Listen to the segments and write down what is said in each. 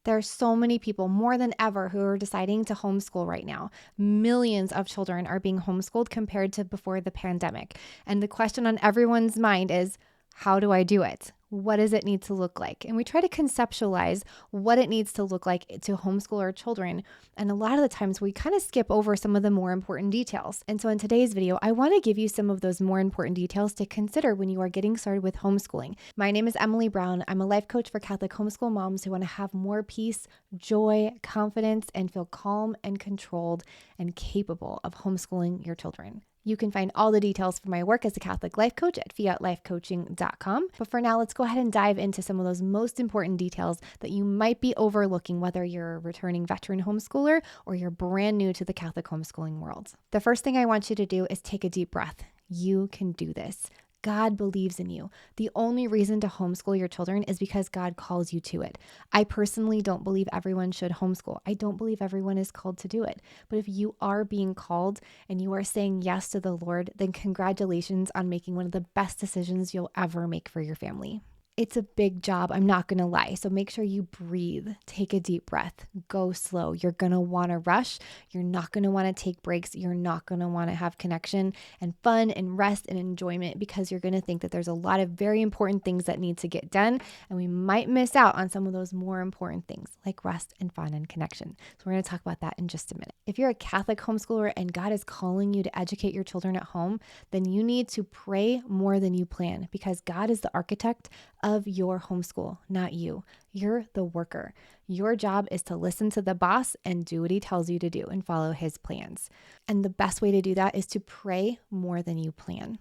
There are so many people, more than ever, who are deciding to homeschool right now. Millions of children are being homeschooled compared to before the pandemic. And the question on everyone's mind is, how do I do it? What does it need to look like? And we try to conceptualize what it needs to look like to homeschool our children. And a lot of the times we kind of skip over some of the more important details. And so in today's video, I want to give you some of those more important details to consider when you are getting started with homeschooling. My name is Emily Brown. I'm a life coach for Catholic homeschool moms who want to have more peace, joy, confidence, and feel calm and controlled and capable of homeschooling your children. You can find all the details for my work as a Catholic life coach at fiatlifecoaching.com. But for now, let's go ahead and dive into some of those most important details that you might be overlooking, whether you're a returning veteran homeschooler or you're brand new to the Catholic homeschooling world. The first thing I want you to do is take a deep breath. You can do this. God believes in you. The only reason to homeschool your children is because God calls you to it. I personally don't believe everyone should homeschool. I don't believe everyone is called to do it. But if you are being called and you are saying yes to the Lord, then congratulations on making one of the best decisions you'll ever make for your family. It's a big job, I'm not going to lie. So make sure you breathe, take a deep breath, go slow. You're going to want to rush. You're not going to want to take breaks. You're not going to want to have connection and fun and rest and enjoyment because you're going to think that there's a lot of very important things that need to get done. And we might miss out on some of those more important things like rest and fun and connection. So we're going to talk about that in just a minute. If you're a Catholic homeschooler and God is calling you to educate your children at home, then you need to pray more than you plan because God is the architect of your homeschool, not you. You're the worker. Your job is to listen to the boss and do what he tells you to do and follow his plans. And the best way to do that is to pray more than you plan.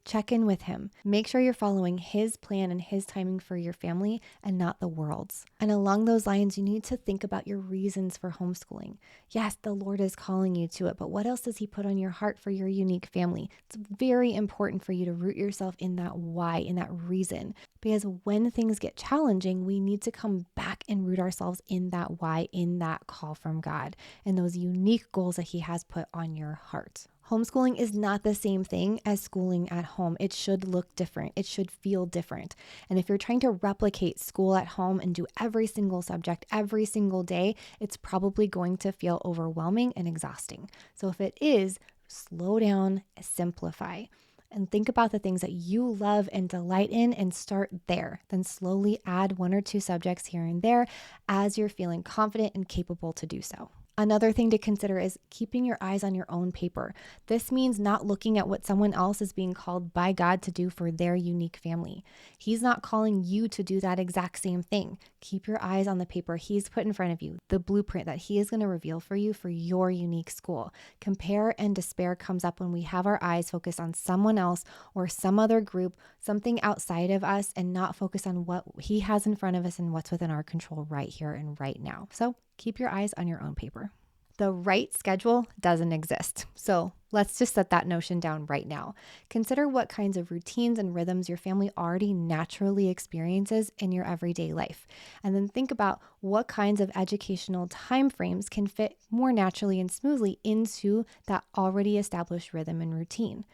Check in with him. Make sure you're following his plan and his timing for your family and not the world's. And along those lines, you need to think about your reasons for homeschooling. Yes, the Lord is calling you to it, but what else does he put on your heart for your unique family? It's very important for you to root yourself in that why, in that reason. Because when things get challenging, we need to come back and root ourselves in that why, in that call from God, and those unique goals that he has put on your heart. Homeschooling is not the same thing as schooling at home. It should look different. It should feel different. And if you're trying to replicate school at home and do every single subject every single day, it's probably going to feel overwhelming and exhausting. So if it is, slow down, simplify, and think about the things that you love and delight in and start there. Then slowly add 1 or 2 subjects here and there as you're feeling confident and capable to do so. Another thing to consider is keeping your eyes on your own paper. This means not looking at what someone else is being called by God to do for their unique family. He's not calling you to do that exact same thing. Keep your eyes on the paper he's put in front of you, the blueprint that he is going to reveal for you for your unique school. Compare and despair comes up when we have our eyes focused on someone else or some other group, something outside of us, and not focus on what he has in front of us and what's within our control right here and right now. So keep your eyes on your own paper. The right schedule doesn't exist. So let's just set that notion down right now. Consider what kinds of routines and rhythms your family already naturally experiences in your everyday life. And then think about what kinds of educational timeframes can fit more naturally and smoothly into that already established rhythm and routine.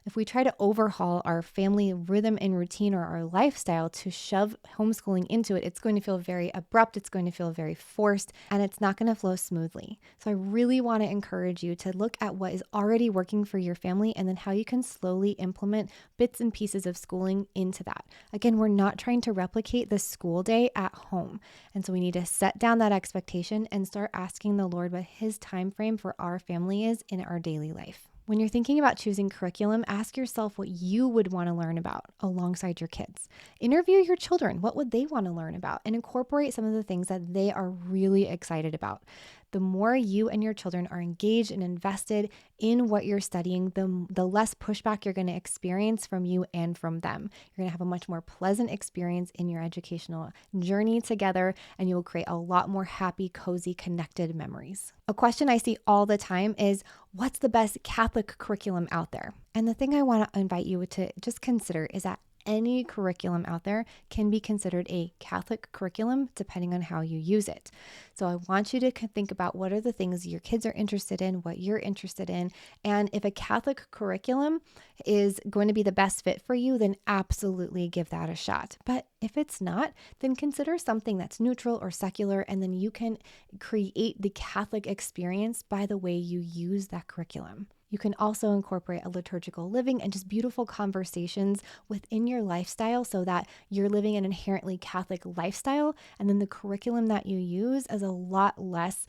If we try to overhaul our family rhythm and routine or our lifestyle to shove homeschooling into it, it's going to feel very abrupt, it's going to feel very forced, and it's not going to flow smoothly. So I really want to encourage you to look at what is already working for your family and then how you can slowly implement bits and pieces of schooling into that. Again, we're not trying to replicate the school day at home. And so we need to set down that expectation and start asking the Lord what his time frame for our family is in our daily life. When you're thinking about choosing curriculum, ask yourself what you would want to learn about alongside your kids. Interview your children. What would they want to learn about? And incorporate some of the things that they are really excited about. The more you and your children are engaged and invested in what you're studying, the less pushback you're going to experience from you and from them. You're going to have a much more pleasant experience in your educational journey together, and you will create a lot more happy, cozy, connected memories. A question I see all the time is, what's the best Catholic curriculum out there? And the thing I want to invite you to just consider is that any curriculum out there can be considered a Catholic curriculum depending on how you use it. So I want you to think about what are the things your kids are interested in, what you're interested in, and if a Catholic curriculum is going to be the best fit for you, then absolutely give that a shot. But if it's not, then consider something that's neutral or secular, and then you can create the Catholic experience by the way you use that curriculum. You can also incorporate a liturgical living and just beautiful conversations within your lifestyle so that you're living an inherently Catholic lifestyle. And then the curriculum that you use is a lot less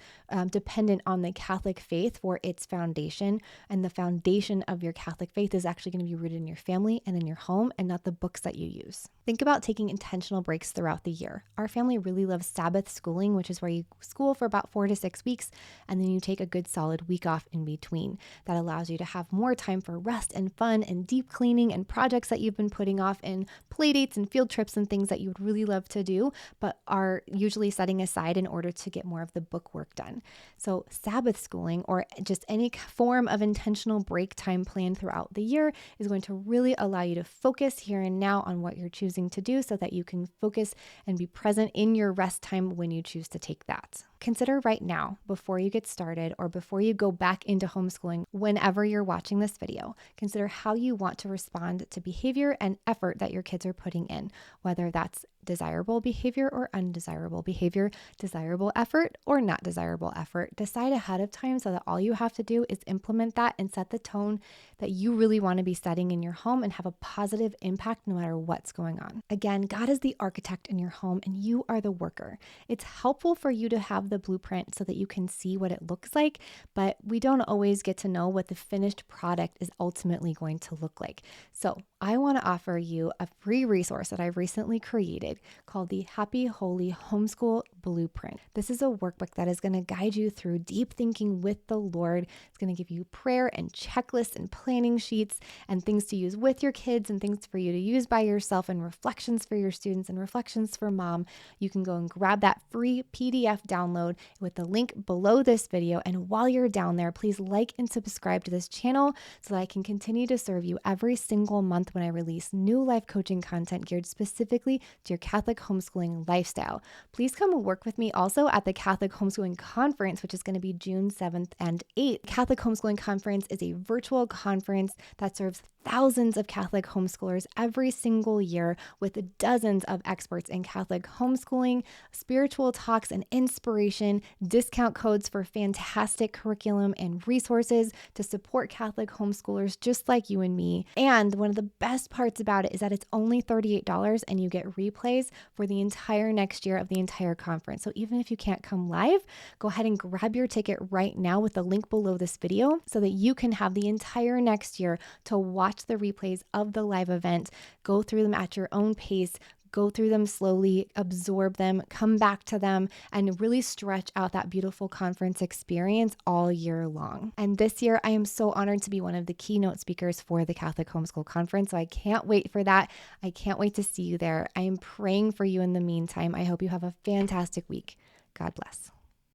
dependent on the Catholic faith for its foundation. And the foundation of your Catholic faith is actually going to be rooted in your family and in your home and not the books that you use. Think about taking intentional breaks throughout the year. Our family really loves Sabbath schooling, which is where you school for about 4 to 6 weeks, and then you take a good solid week off in between. That allows you to have more time for rest and fun and deep cleaning and projects that you've been putting off, and play dates and field trips and things that you would really love to do, but are usually setting aside in order to get more of the book work done. So Sabbath schooling, or just any form of intentional break time planned throughout the year, is going to really allow you to focus here and now on what you're choosing to do so that you can focus and be present in your rest time when you choose to take that. Consider right now, before you get started or before you go back into homeschooling, whenever you're watching this video, consider how you want to respond to behavior and effort that your kids are putting in, whether that's desirable behavior or undesirable behavior, desirable effort or not desirable effort. Decide ahead of time so that all you have to do is implement that and set the tone that you really want to be setting in your home and have a positive impact no matter what's going on. Again, God is the architect in your home and you are the worker. It's helpful for you to have the blueprint so that you can see what it looks like, but we don't always get to know what the finished product is ultimately going to look like. So I want to offer you a free resource that I've recently created called the Happy Holy Homeschool Blueprint. This is a workbook that is going to guide you through deep thinking with the Lord. It's going to give you prayer and checklists and planning sheets and things to use with your kids and things for you to use by yourself and reflections for your students and reflections for mom. You can go and grab that free PDF download with the link below this video. And while you're down there, please like and subscribe to this channel so that I can continue to serve you every single month when I release new life coaching content geared specifically to your Catholic homeschooling lifestyle. Please come work with me also at the Catholic Homeschooling Conference, which is going to be June 7th and 8th. Catholic Homeschooling Conference is a virtual conference that serves thousands of Catholic homeschoolers every single year with dozens of experts in Catholic homeschooling, spiritual talks and inspiration, discount codes for fantastic curriculum and resources to support Catholic homeschoolers just like you and me. And one of the best parts about it is that it's only $38 and you get replays for the entire next year of the entire conference. So even if you can't come live, go ahead and grab your ticket right now with the link below this video so that you can have the entire next year to watch the replays of the live event, go through them at your own pace, go through them slowly, absorb them, come back to them, and really stretch out that beautiful conference experience all year long. And this year, I am so honored to be one of the keynote speakers for the Catholic Homeschool Conference. So I can't wait for that. I can't wait to see you there. I am praying for you in the meantime. I hope you have a fantastic week. God bless.